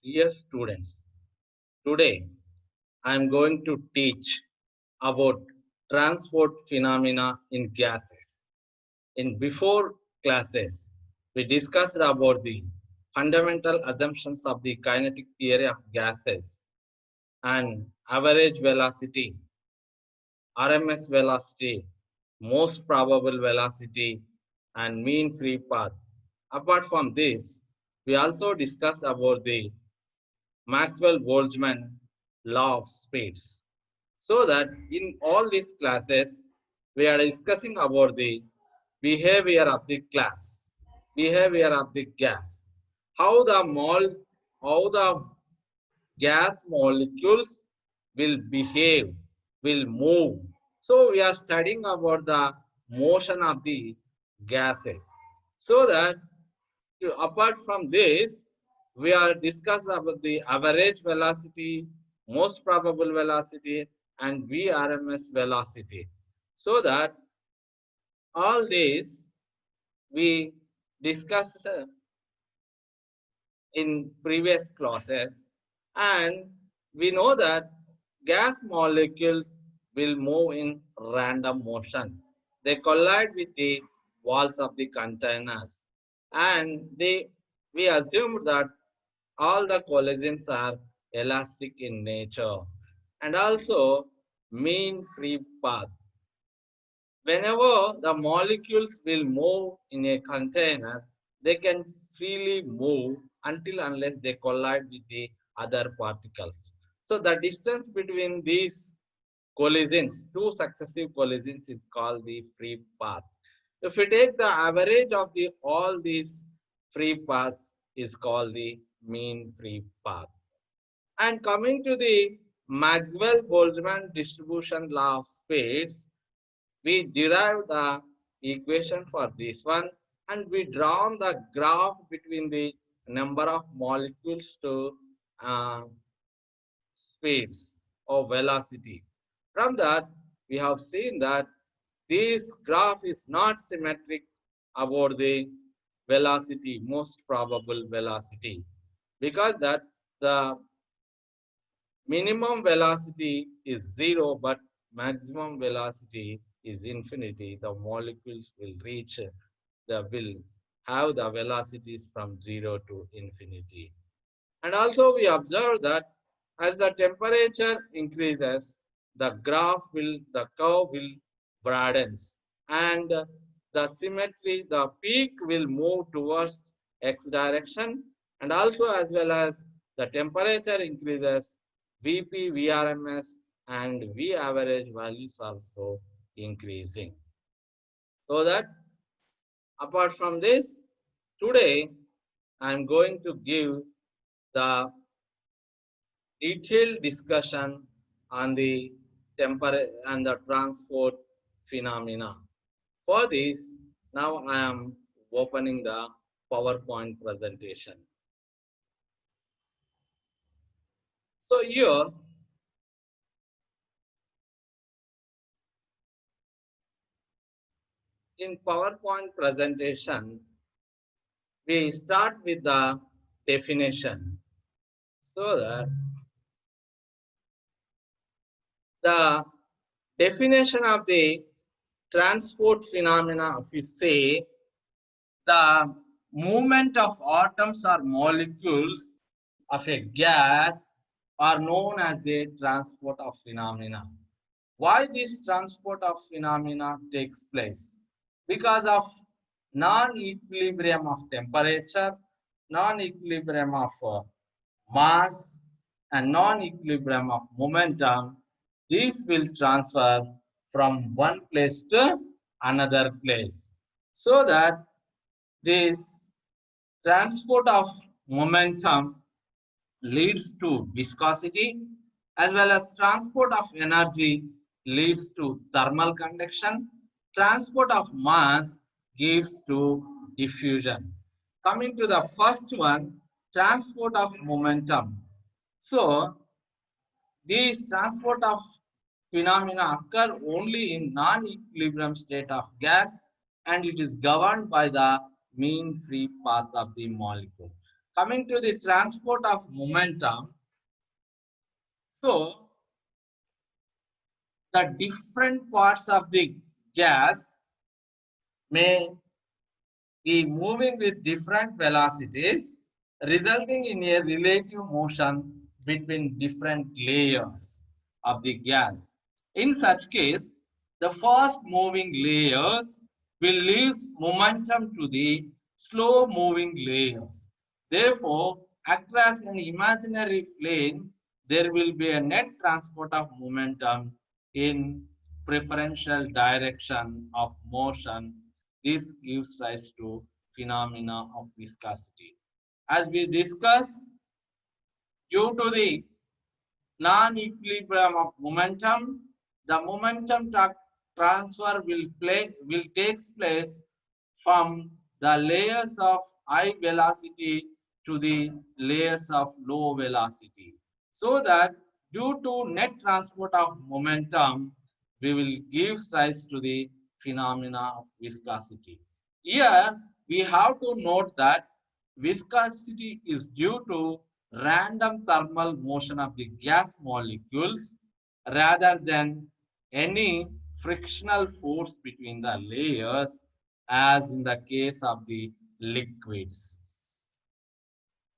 Dear students, today I am going to teach about transport phenomena in gases. In before classes, we discussed about the fundamental assumptions of the kinetic theory of gases and average velocity, RMS velocity, most probable velocity, and mean free path. Apart from this, we also discussed about the Maxwell-Boltzmann law of speeds. So that in all these classes, we are discussing about the behavior of the class, behavior of the gas, how the gas molecules will behave, will move. So we are studying about the motion of the gases. So that apart from this, we are discussing about the average velocity, most probable velocity, and VRMS velocity. So that all these we discussed in previous classes, and we know that gas molecules will move in random motion. They collide with the walls of the containers, and we assume that all the collisions are elastic in nature, and also mean free path. Whenever the molecules will move in a container, they can freely move until unless they collide with the other particles. So the distance between these collisions, two successive collisions, is called the free path. If we take the average of the all these free paths, is called the mean free path. And coming to the Maxwell-Boltzmann distribution law of speeds, we derive the equation for this one, and we draw the graph between the number of molecules to uh, speeds or velocity. From that, we have seen that this graph is not symmetric about the velocity, most probable velocity, because that the minimum velocity is zero, but maximum velocity is infinity. The molecules will reach will have the velocities from zero to infinity. And also we observe that as the temperature increases, the curve will broadens, and the symmetry, the peak will move towards x direction, and also as well as the temperature increases, Vp, Vrms, and V average values also increasing. So that apart from this, today I am going to give the detailed discussion on the temperature and the transport phenomena. For this, now I am opening the PowerPoint presentation. So here, in PowerPoint presentation, we start with the definition. So that the definition of the transport phenomena, if we say the movement of atoms or molecules of a gas are known as a transport of phenomena. Why this transport of phenomena takes place? Because of non-equilibrium of temperature, non-equilibrium of mass, and non-equilibrium of momentum. These will transfer from one place to another place. So that this transport of momentum leads to viscosity, as well as transport of energy leads to thermal conduction. Transport of mass gives to diffusion. Coming to the first one, transport of momentum. So these transport of phenomena occur only in non-equilibrium state of gas, and it is governed by the mean free path of the molecule. Coming to the transport of momentum, so the different parts of the gas may be moving with different velocities, resulting in a relative motion between different layers of the gas. In such case, the fast moving layers will lose momentum to the slow moving layers. Therefore, across an imaginary plane, there will be a net transport of momentum in preferential direction of motion. This gives rise to phenomena of viscosity. As we discussed, due to the non-equilibrium of momentum, the momentum transfer will take place from the layers of high velocity to the layers of low velocity. So that due to net transport of momentum, we will give rise to the phenomena of viscosity. Here we have to note that viscosity is due to random thermal motion of the gas molecules rather than any frictional force between the layers as in the case of the liquids.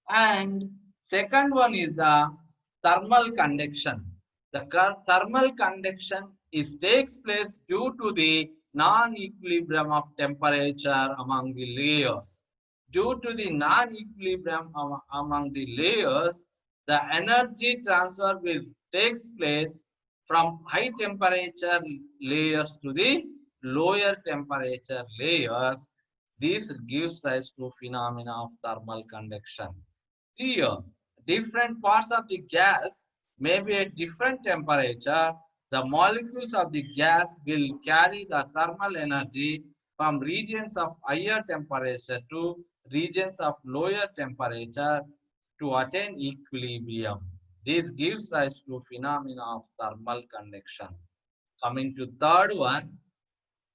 And second one is the thermal conduction. The thermal conduction is takes place due to the non-equilibrium of temperature among the layers. Due to the non-equilibrium among the layers, the energy transfer will takes place from high temperature layers to the lower temperature layers. This gives rise to phenomena of thermal conduction. Here, different parts of the gas may be at different temperature. The molecules of the gas will carry the thermal energy from regions of higher temperature to regions of lower temperature to attain equilibrium. This gives rise to phenomena of thermal conduction. Coming to third one,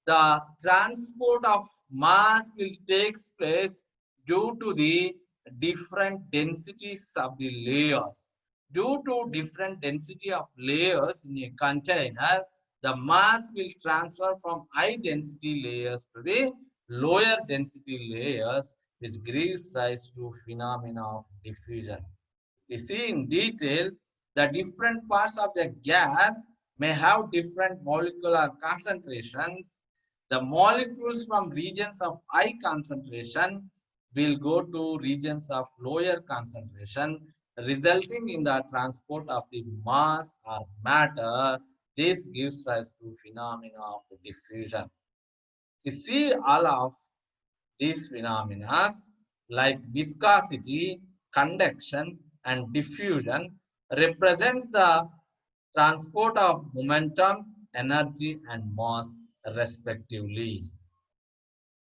the transport of mass will take place due to the different densities of the layers. Due to different density of layers in a container, the mass will transfer from high density layers to the lower density layers, which gives rise to phenomena of diffusion. We see in detail the different parts of the gas may have different molecular concentrations. The molecules from regions of high concentration will go to regions of lower concentration, resulting in the transport of the mass or matter. This gives rise to phenomena of diffusion. We see all of these phenomena like viscosity, conduction, and diffusion represents the transport of momentum, energy, and mass respectively.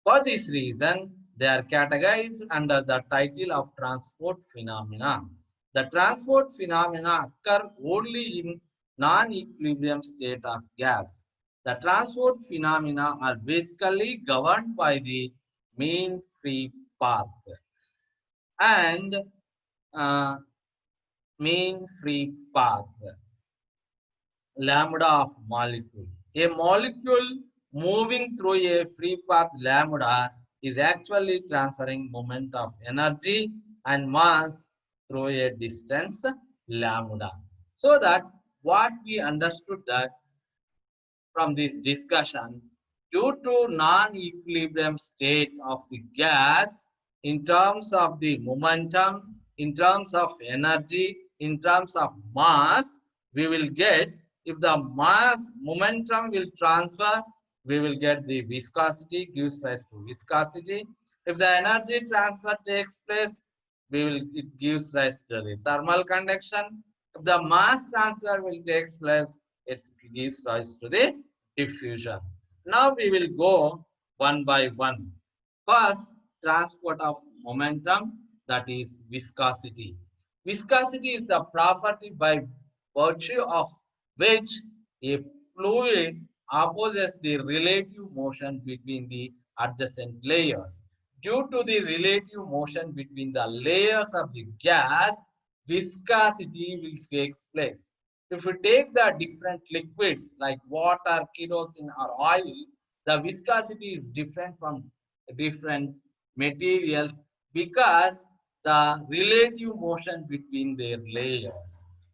For this reason, they are categorized under the title of transport phenomena. The transport phenomena occur only in non-equilibrium state of gas. The transport phenomena are basically governed by the mean free path and uh, mean free path lambda of molecule. A molecule moving through a free path lambda is actually transferring moment of energy and mass through a distance lambda. So that what we understood that from this discussion, due to non-equilibrium state of the gas in terms of the momentum, in terms of energy, in terms of mass, we will get, if the mass momentum will transfer, we will get the viscosity, gives rise to viscosity. If the energy transfer takes place, it gives rise to the thermal conduction. If the mass transfer will take place, it gives rise to the diffusion. Now we will go one by one. First, transport of momentum, that is viscosity. Viscosity is the property by virtue of which a fluid opposes the relative motion between the adjacent layers. Due to the relative motion between the layers of the gas, viscosity will take place. If we take the different liquids like water, kerosene, or oil, the viscosity is different from different materials because the relative motion between their layers.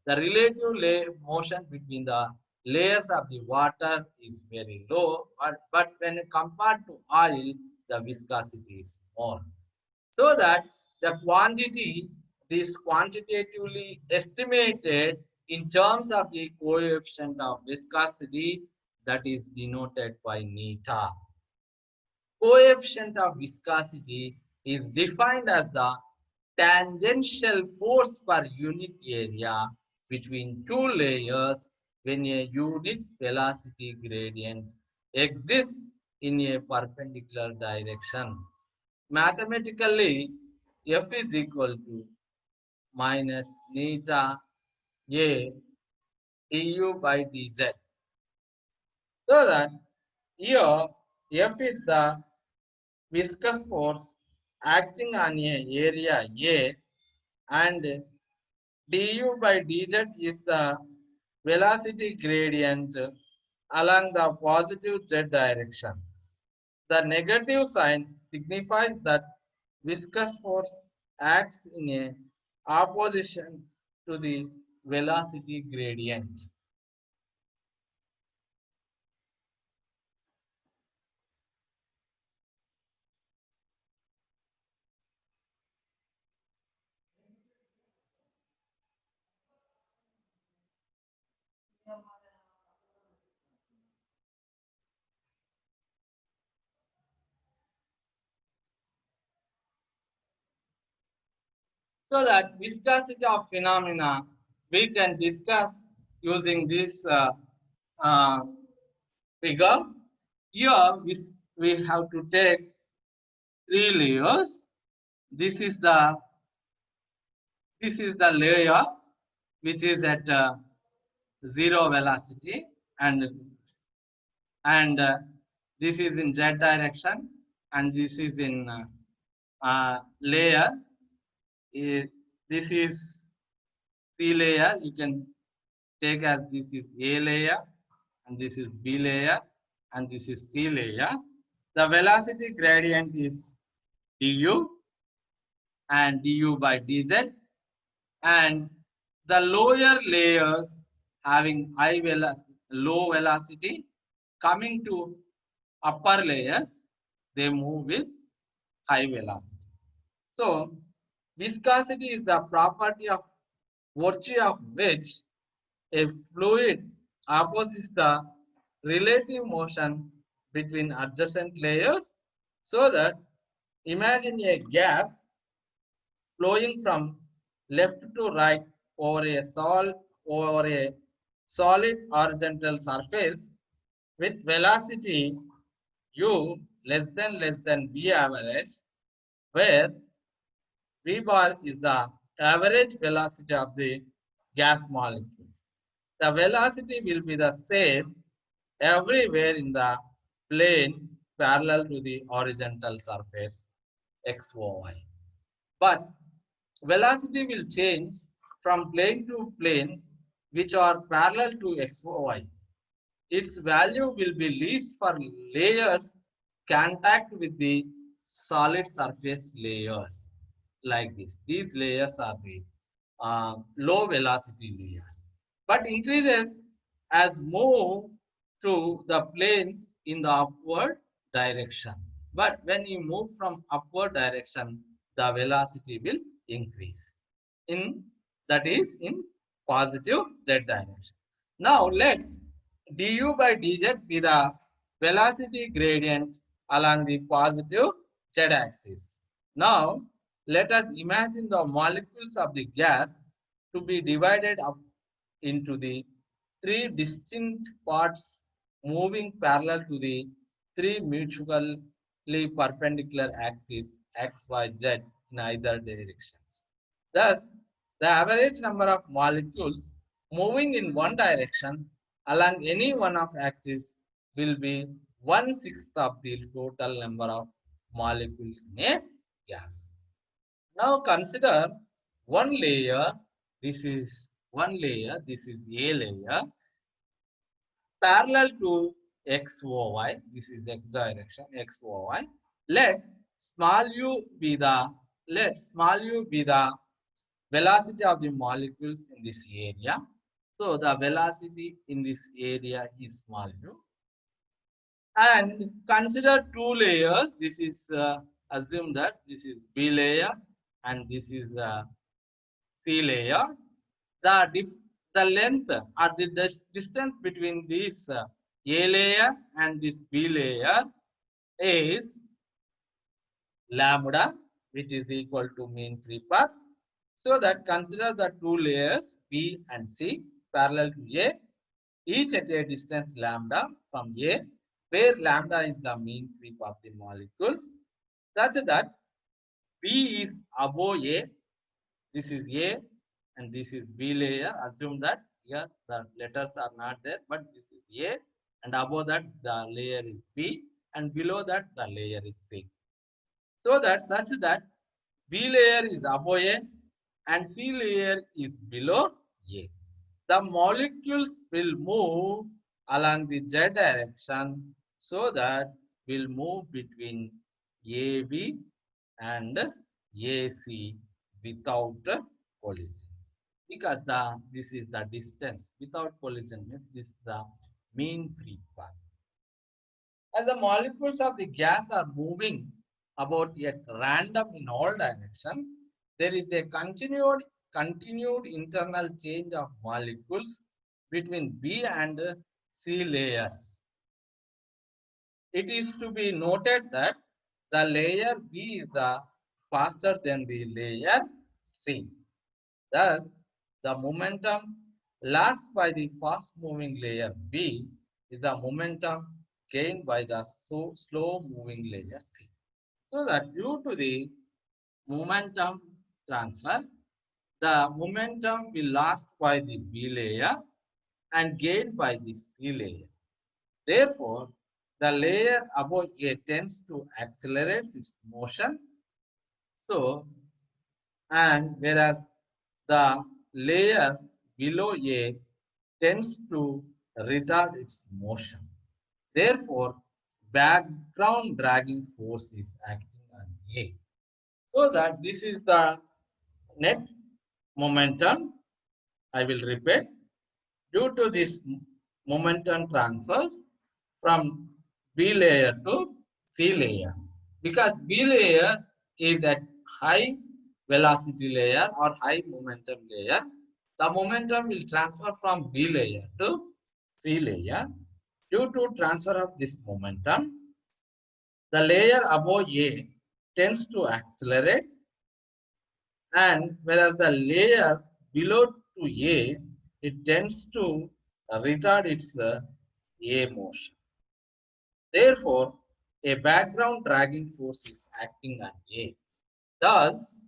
The relative motion between the layers of the water is very low, but when compared to oil, the viscosity is more. So that the quantity is quantitatively estimated in terms of the coefficient of viscosity that is denoted by neta. Coefficient of viscosity is defined as the tangential force per unit area between two layers when a unit velocity gradient exists in a perpendicular direction. Mathematically, F is equal to minus neta A du by dz. So that here F is the viscous force acting on a area A and du by dz is the velocity gradient along the positive z direction. The negative sign signifies that viscous force acts in a opposition to the velocity gradient. So that viscosity of phenomena we can discuss using this uh, figure. Here we have to take three layers. This is the layer which is at zero velocity, and this is in z direction, and this is in layer. This is C layer. You can take as this is A layer, and this is B layer, and this is C layer. The velocity gradient is du and du by dz, and the lower layers having low velocity coming to upper layers, they move with high velocity. So viscosity is the property of virtue of which a fluid opposes the relative motion between adjacent layers, so that imagine a gas flowing from left to right over a solid horizontal surface with velocity u less than v average, where v bar is the average velocity of the gas molecule. The velocity will be the same everywhere in the plane parallel to the horizontal surface xy. But velocity will change from plane to plane which are parallel to xy. Its value will be least for layers contact with the solid surface layers like this. These layers are the low velocity layers, but increases as move to the planes in the upward direction. But when you move from upward direction, the velocity will increase in, that is in positive z direction. Now let du by dz be the velocity gradient along the positive z axis. Now let us imagine the molecules of the gas to be divided up into the three distinct parts moving parallel to the three mutually perpendicular axes x, y, z in either directions. Thus, the average number of molecules moving in one direction along any one of axes will be one-sixth of the total number of molecules in a gas. Now consider one layer. This is one layer. This is A layer parallel to XOY. This is X direction, XOY. Let small u be the velocity of the molecules in this area. So the velocity in this area is small u. And consider two layers. This is assume that this is B layer and this is C layer. The length or the distance between this A layer and this B layer is lambda, which is equal to mean free path. So that consider the two layers B and C parallel to A, each at a distance lambda from A, where lambda is the mean free path of the molecules, such that B is above A. This is A and this is B layer. Assume that here the letters are not there, but this is A, and above that the layer is B, and below that the layer is C. So that such that B layer is above A and C layer is below A. The molecules will move along the Z direction, so that will move between AB and AC without collision. Because this is the distance without collision means this is the mean free path. As the molecules of the gas are moving about at random in all directions, there is a continued internal change of molecules between B and C layers. It is to be noted that the layer B is the faster than the layer C. Thus, the momentum lost by the fast moving layer B is the momentum gained by the slow moving layer C. So that due to the momentum transfer, the momentum will lost by the B layer and gained by the C layer. Therefore, the layer above A tends to accelerate its motion. So, and whereas the layer below A tends to retard its motion. Therefore, background dragging force is acting on A. So that this is the net momentum. I will repeat. Due to this momentum transfer from B layer to C layer, because B layer is at high velocity layer or high momentum layer, the momentum will transfer from B layer to C layer. Due to transfer of this momentum, the layer above A tends to accelerate, and whereas the layer below to A, it tends to retard its A motion. Therefore, a background dragging force is acting on A. Thus,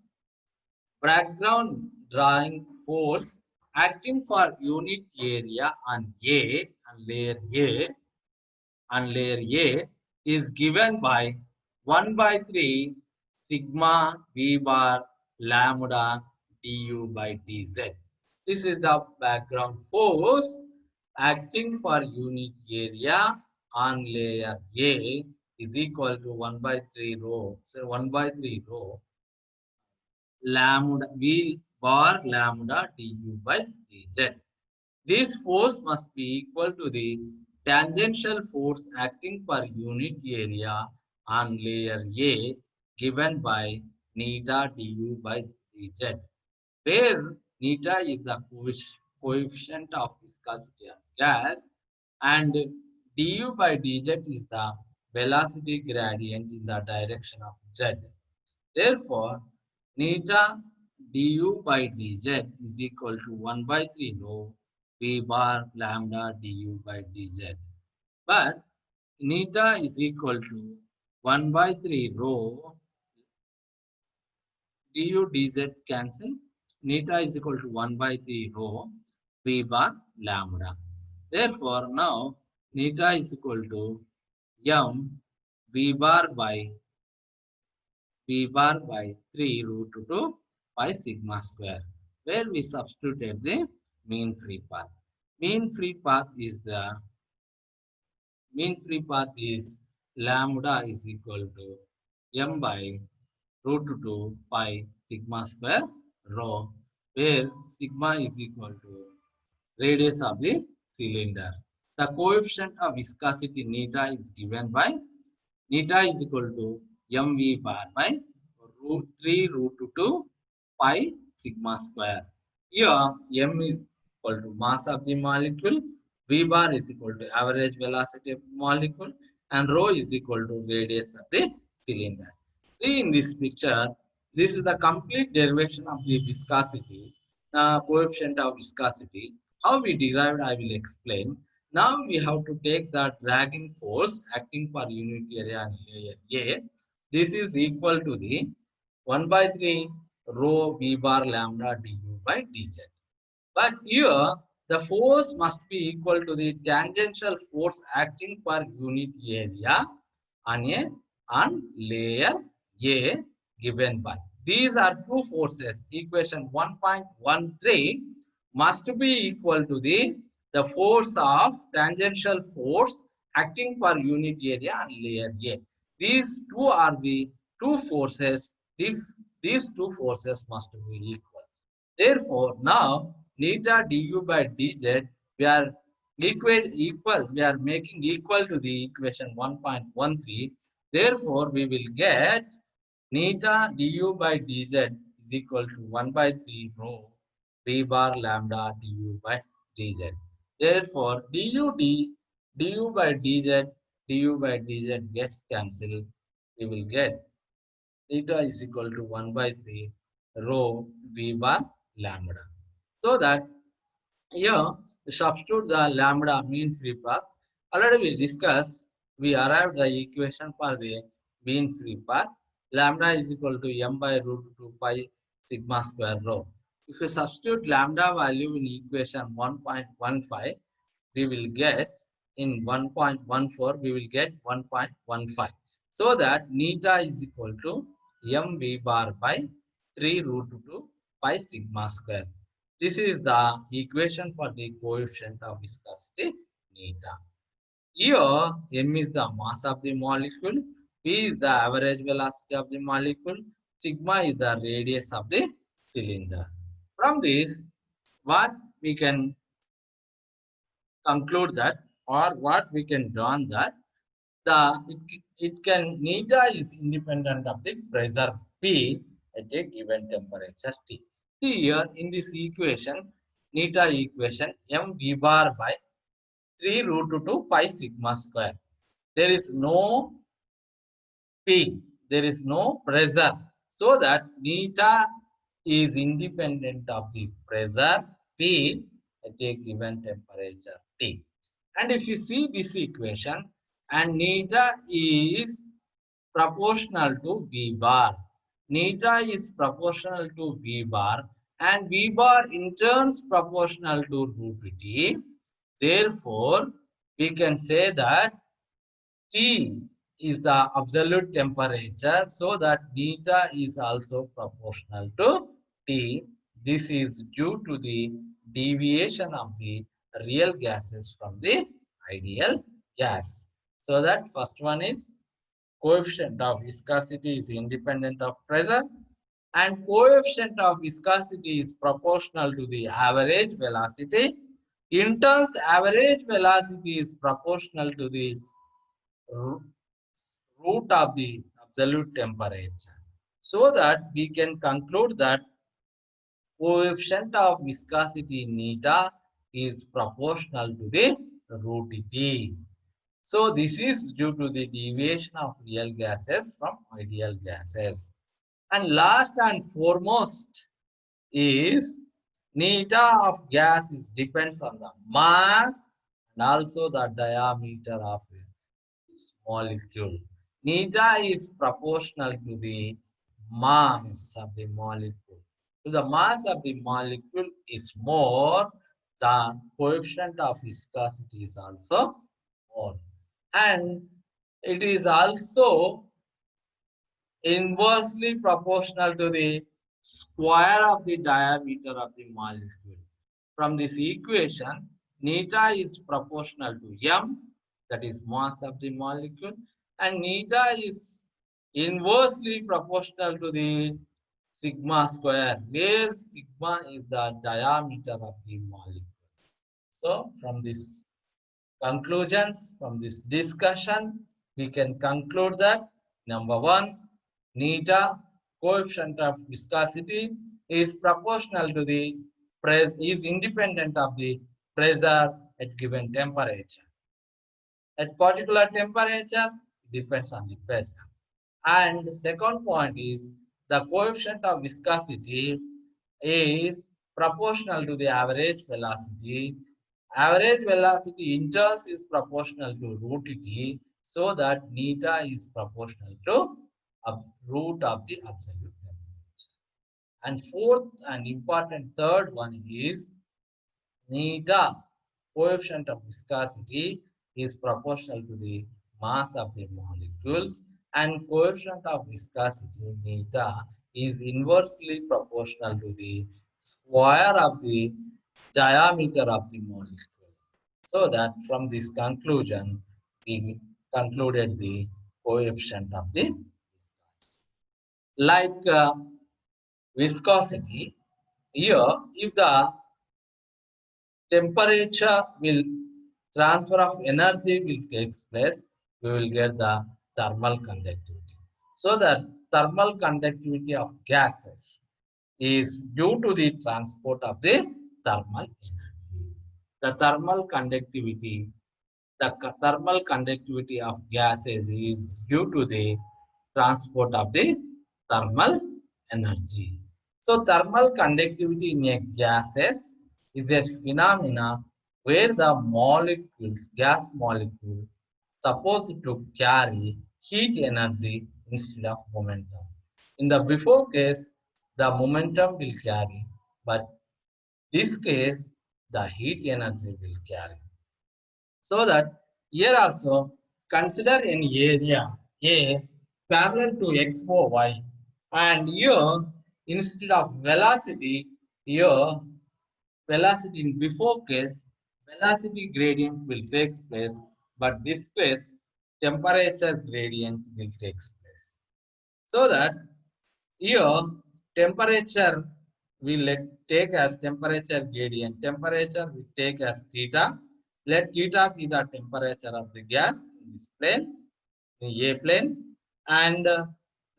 background drawing force acting for unit area on A and layer A is given by 1 by 3 sigma V bar lambda du by dz. This is the background force acting for unit area on layer A is equal to 1 by 3 rho. So 1 by 3 rho lambda V bar lambda du by dz. This force must be equal to the tangential force acting per unit area on layer A given by neta du by dz, where neta is the coefficient of viscosity of gas and du by dz is the velocity gradient in the direction of z. Therefore, neta du by dz is equal to 1 by 3 rho V bar lambda du by dz. But neta is equal to 1 by 3 rho du dz cancel. Neta is equal to 1 by 3 rho V bar lambda. Therefore, now neta is equal to m V bar by V bar by 3 root 2 pi sigma square, where we substituted the mean free path. Mean free path is lambda is equal to m by root 2 pi sigma square rho, where sigma is equal to radius of the cylinder. The coefficient of viscosity neta is given by neta is equal to mv bar by 3 root 2 pi sigma square. Here m is equal to mass of the molecule, v bar is equal to average velocity of the molecule, and rho is equal to radius of the cylinder. See in this picture, this is the complete derivation of the viscosity, coefficient of viscosity. How we derived, I will explain. Now we have to take the dragging force acting per unit area and layer A. This is equal to the 1 by 3 rho v bar lambda du by dz. But here the force must be equal to the tangential force acting per unit area on layer A given by. These are two forces. Equation 1.13 must be equal to the force of tangential force acting per unit area on layer A. These two are the two forces. If these two forces must be equal. Therefore, now neta du by dz, we are we are making equal to the equation 1.13. Therefore, we will get neta du by dz is equal to 1 by 3 rho v bar lambda du by dz. Therefore, du by dz gets cancelled. We will get theta is equal to 1 by 3 rho v bar lambda. So that here substitute the lambda mean free path. Already we discussed, we arrived the equation for the mean free path. Lambda is equal to m by root 2 pi sigma square rho. If we substitute lambda value in equation 1.15, we will get in 1.14 we will get 1.15, so that neta is equal to mv bar by 3 root 2 pi sigma square. This is the equation for the coefficient of viscosity neta. Here m is the mass of the molecule, p is the average velocity of the molecule, sigma is the radius of the cylinder. From this, what we can conclude that, or what we can draw on that, the it can neta is independent of the pressure P at a given temperature T. See here in this equation, neta equation, m v bar by 3 root 2 pi sigma square. There is no P, there is no pressure, so that neta is independent of the pressure P at a given temperature T. And if you see this equation, and neta is proportional to V bar. Neta is proportional to V bar, and V bar in turn is proportional to root T. Therefore, we can say that T is the absolute temperature, so that neta is also proportional to T. This is due to the deviation of the real gases from the ideal gas. So that first one is coefficient of viscosity is independent of pressure, and coefficient of viscosity is proportional to the average velocity. In turn, average velocity is proportional to the root of the absolute temperature. So that we can conclude that coefficient of viscosity neta is proportional to the root T. So this is due to the deviation of real gases from ideal gases. And last and foremost is neta of gas is depends on the mass and also the diameter of its molecule. Neta is proportional to the mass of the molecule. So the mass of the molecule is more, the coefficient of viscosity is also more. And it is also inversely proportional to the square of the diameter of the molecule. From this equation, neta is proportional to m, that is mass of the molecule, and neta is inversely proportional to the sigma square, where sigma is the diameter of the molecule. So, from this conclusions, from this discussion, we can conclude that number one, neta, coefficient of viscosity, is proportional to the press, is independent of the pressure at given temperature. At particular temperature, depends on the pressure. And the second point is the coefficient of viscosity is proportional to the average velocity. Average velocity in turns is proportional to root t, so that neta is proportional to root of the absolute temperature. And fourth and important third one is neta, coefficient of viscosity, is proportional to the mass of the molecules, and coefficient of viscosity neta is inversely proportional to the square of the diameter of the molecule. So that from this conclusion, we concluded the coefficient of the viscosity. Like viscosity, here if the temperature will transfer of energy will takes place, we will get the thermal conductivity. So the thermal conductivity of gases is due to the transport of the thermal energy. The thermal conductivity, thermal conductivity of gases is due to the transport of the thermal energy. So thermal conductivity in a gases is a phenomena where the molecules, gas molecule, supposed to carry heat energy instead of momentum. In the before case, the momentum will carry, but this case, the heat energy will carry. So that here also consider an area A parallel to x or y, and here instead of velocity, here velocity in before case, velocity gradient will take place, but this case temperature gradient will take place. So that here temperature we let take as temperature gradient. Temperature we take as theta. Let theta be the temperature of the gas in this plane, in A plane, and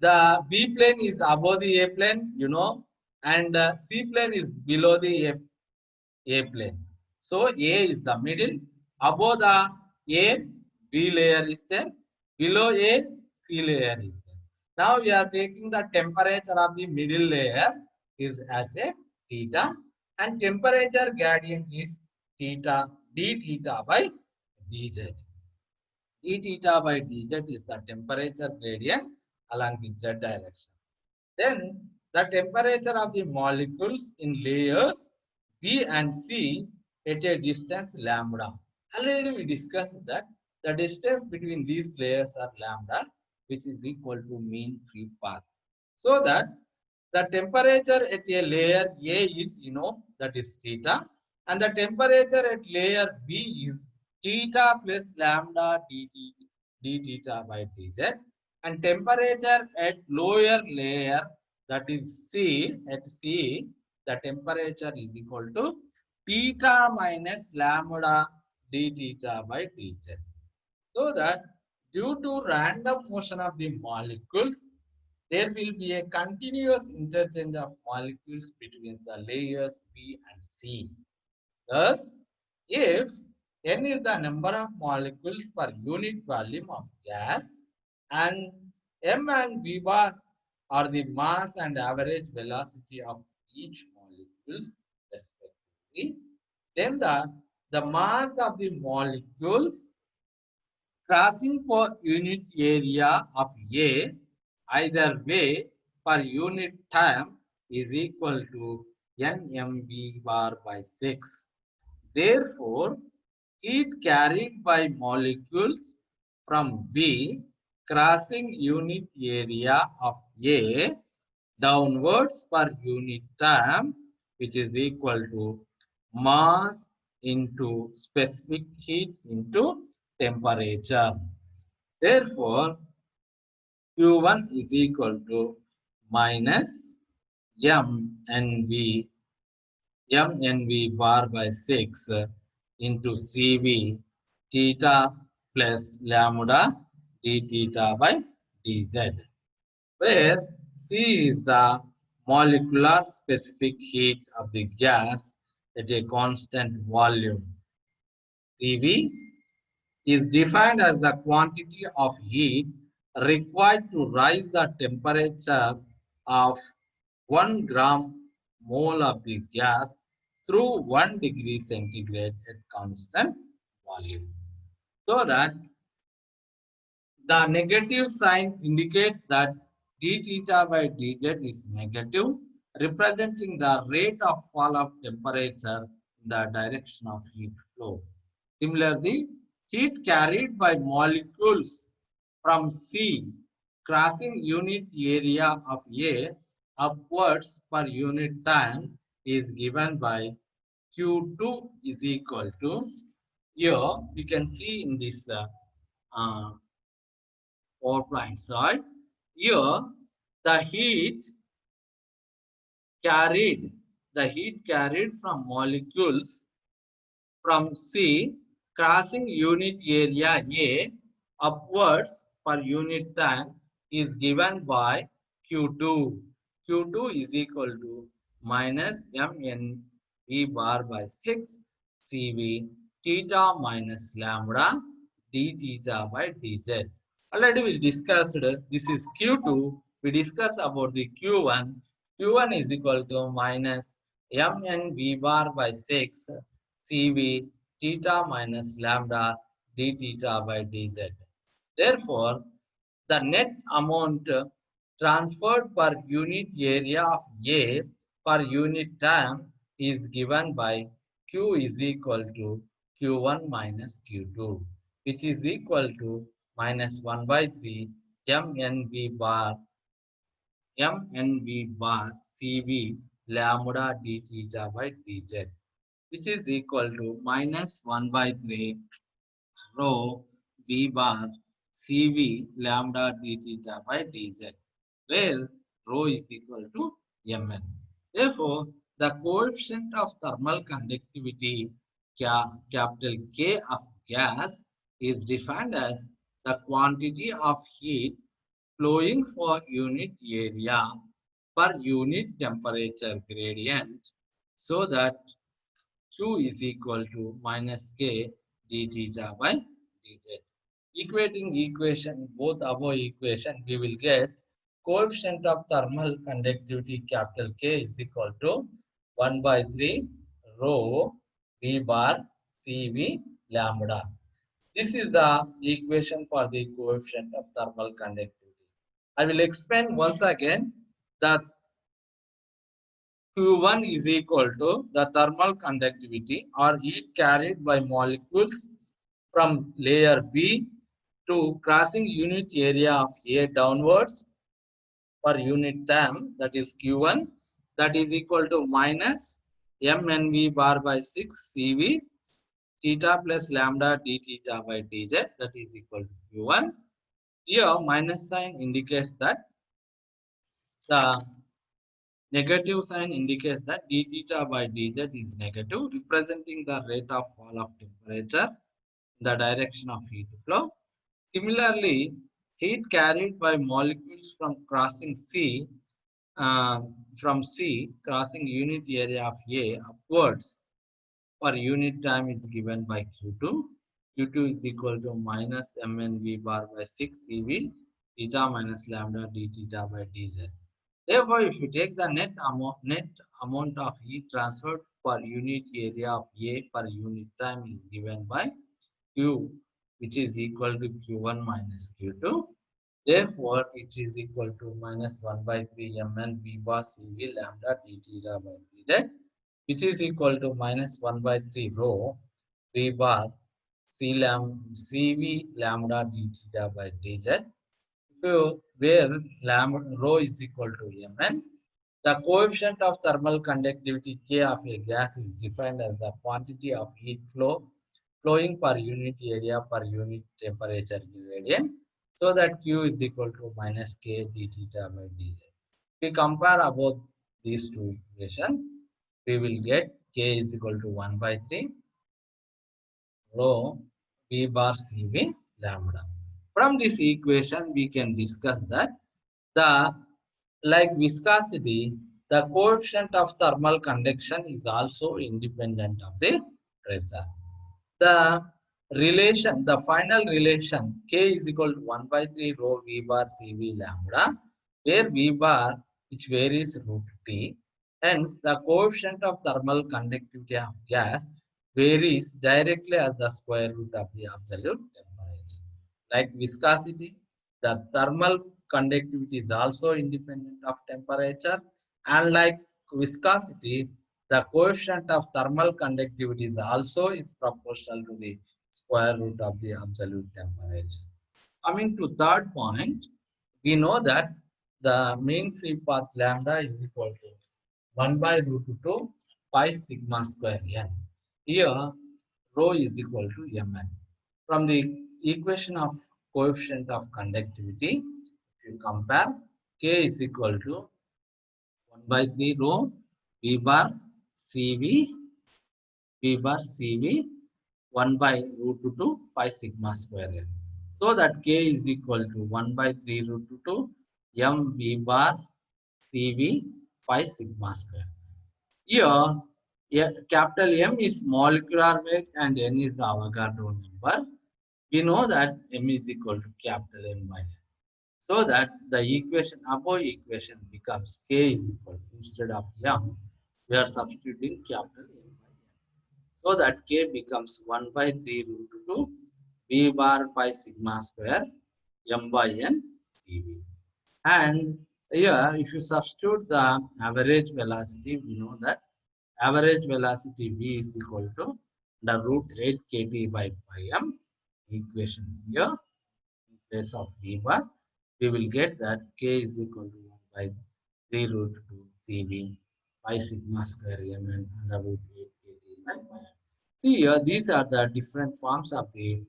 the B plane is above the A plane, you know, and C plane is below the A plane. So A is the middle. Above the A, B layer is there. Below A, C layer is there. Now we are taking the temperature of the middle layer is as a theta, and temperature gradient is theta d theta by dz. D theta by dz is the temperature gradient along the z direction. Then the temperature of the molecules in layers B and C at a distance lambda. Already we discussed that the distance between these layers are lambda, which is equal to mean free path. So that the temperature at a layer A is, you know, that is theta, and the temperature at layer B is theta plus lambda d theta by dz, and temperature at lower layer, that is C, at C, the temperature is equal to theta minus lambda d theta by dz. So that due to random motion of the molecules, there will be a continuous interchange of molecules between the layers B and C. Thus, if n is the number of molecules per unit volume of gas, and m and v bar are the mass and average velocity of each molecule respectively, then the mass of the molecules crossing per unit area of A, either way per unit time, is equal to nmv bar by 6. Therefore, heat carried by molecules from B crossing unit area of A downwards per unit time, which is equal to mass into specific heat into temperature. Therefore, Q1 is equal to minus MNV MNV bar by 6 into CV theta plus lambda d theta by dz, where C is the molecular specific heat of the gas at a constant volume. CV is defined as the quantity of heat required to rise the temperature of 1 gram mole of the gas through 1 degree centigrade at constant volume. So that the negative sign indicates that d theta by dz is negative, representing the rate of fall of temperature in the direction of heat flow. Similarly, heat carried by molecules from C crossing unit area of A upwards per unit time is given by Q2 is equal to, here we can see in this uh, PowerPoint slide, here the carried heat carried from molecules from C crossing unit area A upwards per unit time is given by Q2. Q2 is equal to minus MNV bar by 6 CV theta minus lambda d theta by dz. Already we discussed this is Q2. We discussed about the Q1. Q1 is equal to minus MNV bar by 6 CV theta minus lambda d theta by dz. Therefore, the net amount transferred per unit area of A per unit time is given by Q is equal to Q1 minus Q2, which is equal to minus 1 by 3 MNV bar CV lambda d theta by dz, which is equal to minus 1 by 3 rho V bar CV lambda d theta by dz, where rho is equal to Mn. Therefore, the coefficient of thermal conductivity capital K of gas is defined as the quantity of heat flowing for unit area per unit temperature gradient, so that Q is equal to minus K d theta by dz. Equating equation, both above equation, we will get coefficient of thermal conductivity capital K is equal to 1 by 3 rho V bar CV lambda. This is the equation for the coefficient of thermal conductivity. I will explain once again that Q1 is equal to the thermal conductivity or heat carried by molecules from layer B to crossing unit area of A downwards per unit time, that is Q1, that is equal to minus MNV bar by 6 CV theta plus lambda d theta by dz, that is equal to Q1. Here minus sign indicates that the negative sign indicates that d theta by dz is negative, representing the rate of fall of temperature in the direction of heat flow. Similarly, heat carried by molecules from C crossing unit area of A upwards per unit time is given by Q2. Q2 is equal to minus MNV bar by 6 CV theta minus lambda d theta by dz. Therefore, if you take the net amount of heat transferred per unit area of A per unit time is given by Q, which is equal to Q1 minus Q2. Therefore, it is equal to minus 1 by 3 Mn V bar Cv lambda d theta by dz, which is equal to minus 1 by 3 rho V bar Cv lambda d theta by dz. So where lambda rho is equal to Mn, the coefficient of thermal conductivity K of a gas is defined as the quantity of heat flowing per unit area per unit temperature gradient. So that Q is equal to minus K d theta by dz. We compare about these two equations, we will get K is equal to 1 by 3 rho V bar Cv lambda. From this equation, we can discuss that the like viscosity, the coefficient of thermal conduction is also independent of the pressure. The relation, the final relation K is equal to 1 by 3 rho V bar Cv lambda, where V bar which varies root T. Hence, the coefficient of thermal conductivity of gas varies directly as the square root of the absolute temperature. Like viscosity, the thermal conductivity is also independent of temperature, and like viscosity, the coefficient of thermal conductivity is also is proportional to the square root of the absolute temperature. Coming to third point, we know that the mean free path lambda is equal to 1 by root 2 pi sigma square n. Here, rho is equal to Mn. From the equation of coefficient of conductivity, if you compare, K is equal to 1 by 3 rho V bar Cv V bar Cv 1 by root 2 pi sigma square n. So that K is equal to 1 by 3 root 2 m V bar Cv pi sigma square. Here, capital M is molecular weight and N is the Avogadro number. We know that M is equal to capital M by N. So that the equation above equation becomes K is equal to, instead of M, we are substituting capital M by N. So that K becomes 1 by 3 root 2 V bar pi sigma square M by N Cv. And here, if you substitute the average velocity, we know that average velocity V is equal to the root 8 kb by pi m. Equation here, in place of V bar, we will get that K is equal to 1 by 3 root 2 Cv pi sigma square m and under root 8 kb by pi m. See here, these are the different forms of the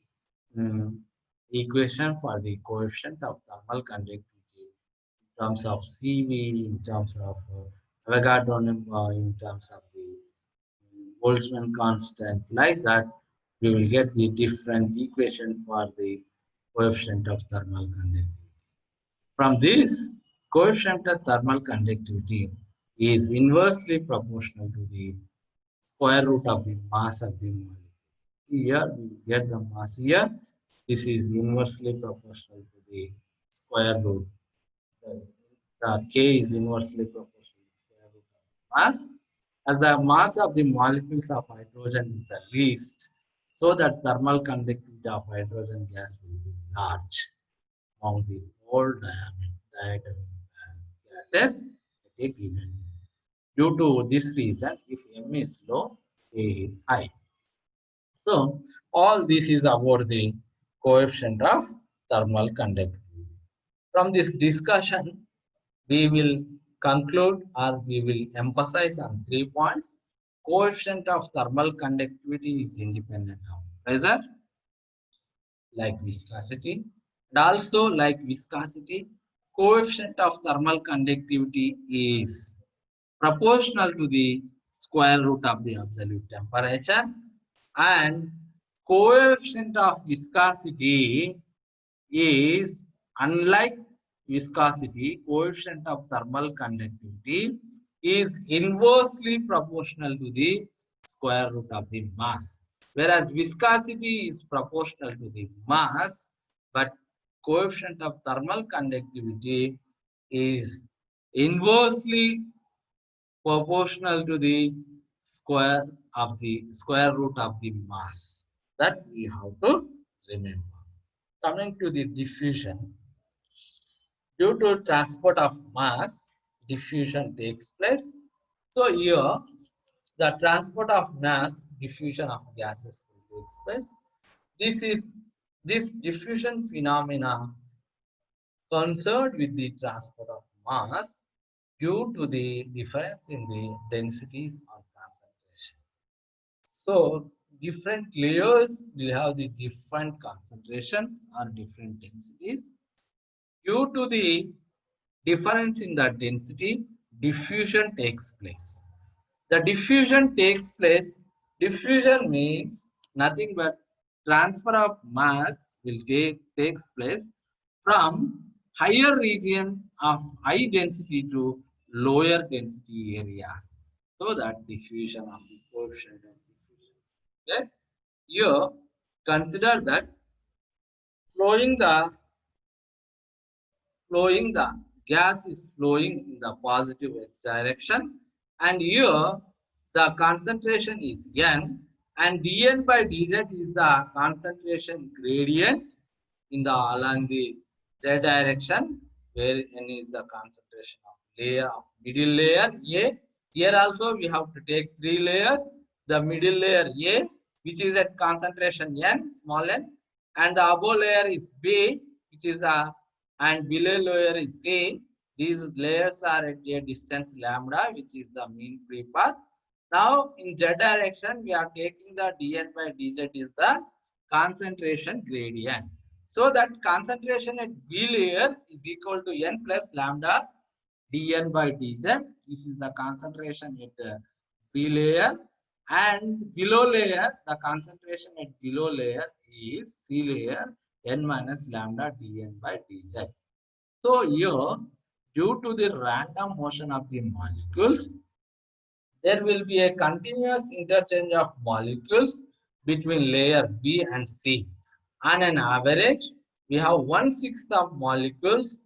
equation for the coefficient of thermal conductivity in terms of Cv, in terms of Avogadro number, in terms of the Boltzmann constant. Like that, we will get the different equation for the coefficient of thermal conductivity. From this, coefficient of thermal conductivity is inversely proportional to the square root of the mass of the molecule. Here we get the mass here. This is inversely proportional to the square root. The K is inversely proportional to the square root of the mass. As the mass of the molecules of hydrogen is the least, so that thermal conductivity of hydrogen gas will be large among the whole diameter gases at a given. Due to this reason, if M is low, A is high. So all this is about the coefficient of thermal conductivity. From this discussion, we will conclude or we will emphasize on 3 points. Coefficient of thermal conductivity is independent of pressure, like viscosity, and also like viscosity, coefficient of thermal conductivity is proportional to the square root of the absolute temperature, and coefficient of viscosity is, unlike viscosity, coefficient of thermal conductivity is inversely proportional to the square root of the mass. Whereas viscosity is proportional to the mass, but coefficient of thermal conductivity is inversely proportional to the square root of the mass. That we have to remember. Coming to the diffusion, due to transport of mass, diffusion takes place. So here, the transport of mass, diffusion of gases will take place. This diffusion phenomena concerned with the transport of mass due to the difference in the densities or concentration. So different layers will have the different concentrations or different densities. Due to the difference in the density, diffusion takes place. The diffusion takes place. Diffusion means nothing but transfer of mass will takes place from higher region of high density to lower density areas. So that diffusion of the coefficient of diffusion. Okay? Here, consider that flowing the the gas is flowing in the positive x direction, and here the concentration is n, and dn by dz is the concentration gradient in the along the z direction, where n is the concentration of layer of middle layer a. Here also we have to take three layers. The middle layer a, which is at concentration n, small n, and the above layer is b, which is a, and below layer is A. These layers are at a distance lambda, which is the mean free path. Now in z direction, we are taking the dn by dz is the concentration gradient. So that concentration at B layer is equal to n plus lambda dn by dz. This is the concentration at B layer, and below layer, the concentration at below layer is C layer, n minus lambda dn by dz. So here, due to the random motion of the molecules, there will be a continuous interchange of molecules between layer B and C. On an average, we have 1/6 of molecules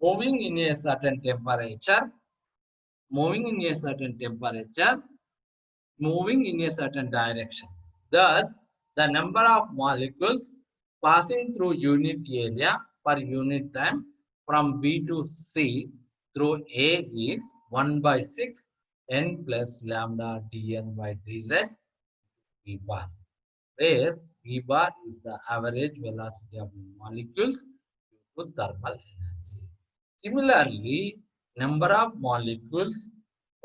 moving in a certain temperature, moving in a certain temperature, moving in a certain direction. Thus, the number of molecules passing through unit area per unit time from B to C through A is 1 by 6 n plus lambda dn by dz V bar, where V bar is the average velocity of molecules due to thermal energy. Similarly, number of molecules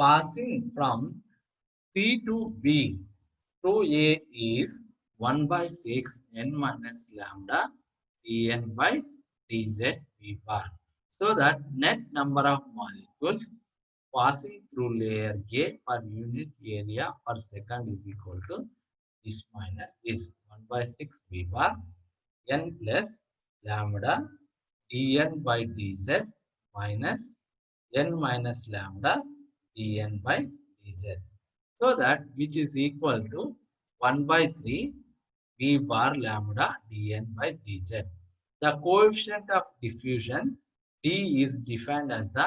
passing from C to B to A is 1 by 6 n minus lambda dn by dz V bar. So that net number of molecules passing through layer A per unit area per second is equal to this minus this 1 by 6 V bar n plus lambda dn by dz minus n minus lambda dn by dz. So that which is equal to 1 by 3 V bar lambda dn by dz. The coefficient of diffusion d is defined as the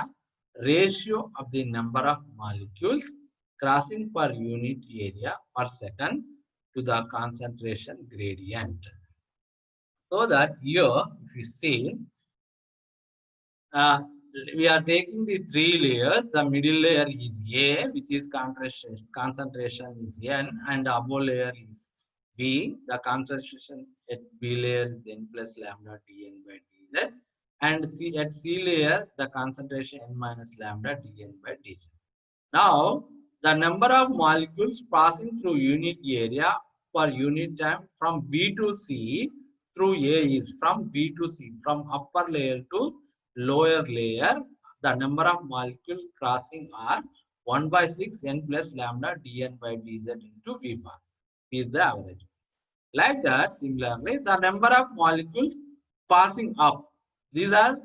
ratio of the number of molecules crossing per unit area per second to the concentration gradient. So that here, if you see, uh, we are taking the three layers. The middle layer is A, which is concentration is N, and the above layer is B. The concentration at B layer is N plus lambda Dn by dz, and C at C layer the concentration N minus lambda Dn by dz. Now the number of molecules passing through unit area per unit time from B to C through A is from B to C, from upper layer to lower layer. The number of molecules crossing are 1 by 6 n plus lambda dn by dz into V bar is the average. Like that, similarly, the number of molecules passing up, these are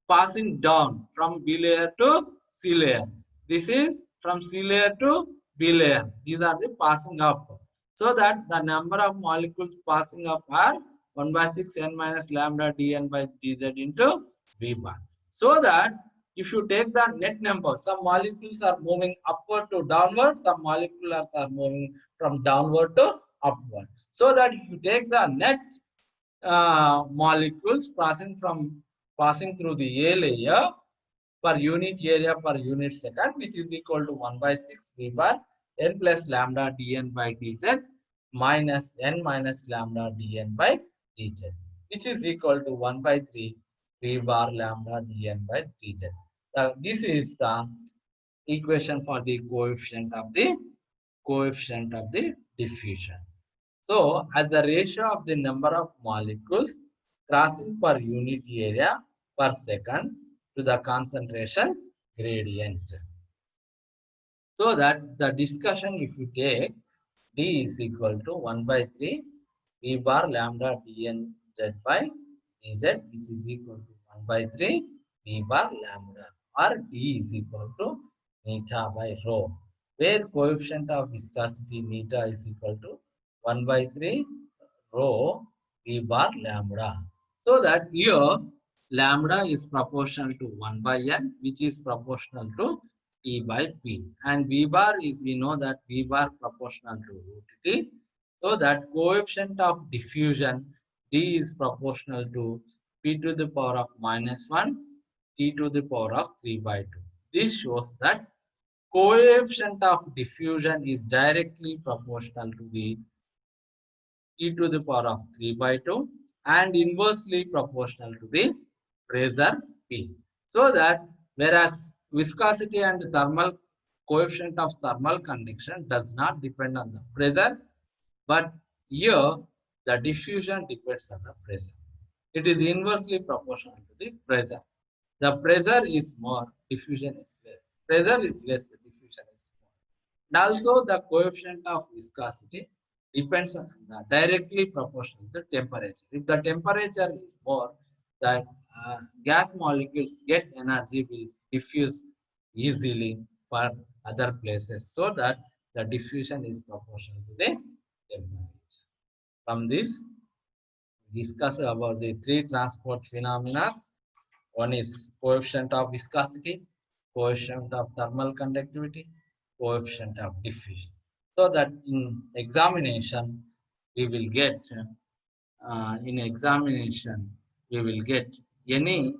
passing down from B layer to C layer. This is from C layer to B layer. These are the passing up. So that the number of molecules passing up are 1 by 6 n minus lambda dn by dz into V bar. So that if you take the net number, some molecules are moving upward to downward, some molecules are moving from downward to upward. So that if you take the net molecules passing through the A layer per unit area per unit second, which is equal to 1 by 6 V bar n plus lambda dn by dz minus n minus lambda dn by dz, which is equal to 1 by 3 V bar lambda dn by dz. This is the equation for the coefficient of the diffusion. So, as the ratio of the number of molecules crossing per unit area per second to the concentration gradient. So that the discussion, if you take d is equal to 1 by 3 v bar lambda dn z by dz, which is equal to 1 by 3 v bar lambda, or d is equal to neta by rho, where coefficient of viscosity neta is equal to 1 by 3 rho v bar lambda. So that here lambda is proportional to 1 by n, which is proportional to T by P. And V bar is, we know that V bar proportional to root T. So that coefficient of diffusion D is proportional to P to the power of minus 1, T to the power of 3 by 2. This shows that coefficient of diffusion is directly proportional to the T to the power of 3 by 2 and inversely proportional to the pressure P. So that whereas viscosity and thermal coefficient of thermal conduction does not depend on the pressure, but here the diffusion depends on the pressure. It is inversely proportional to the pressure. The pressure is more, diffusion is less. Pressure is less, diffusion is more. And also the coefficient of viscosity depends on the directly proportional to the temperature. If the temperature is more, the gas molecules get energy will diffuse easily for other places, so that the diffusion is proportional to the temperature. From this, discuss about the three transport phenomena. One is coefficient of viscosity, coefficient of thermal conductivity, coefficient of diffusion. So that in examination, we will get any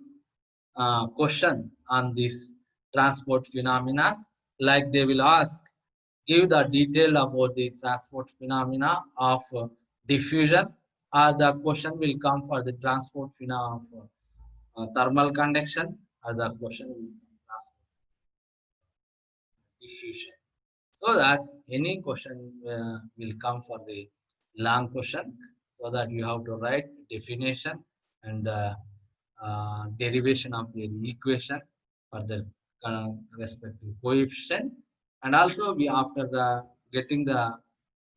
question on this transport phenomena. Like they will ask, give the detail about the transport phenomena of diffusion, or the question will come for the transport phenomena of thermal conduction, or the question will come diffusion. So that any question will come for the long question, so that you have to write definition and derivation of the equation for the respective coefficient, and also we, after the getting the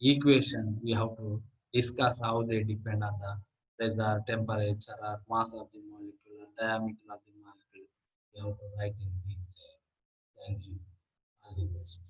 equation, we have to discuss how they depend on the pressure, temperature, or mass of the molecule, or diameter of the molecule. We have to write in detail. Thank you. All the best.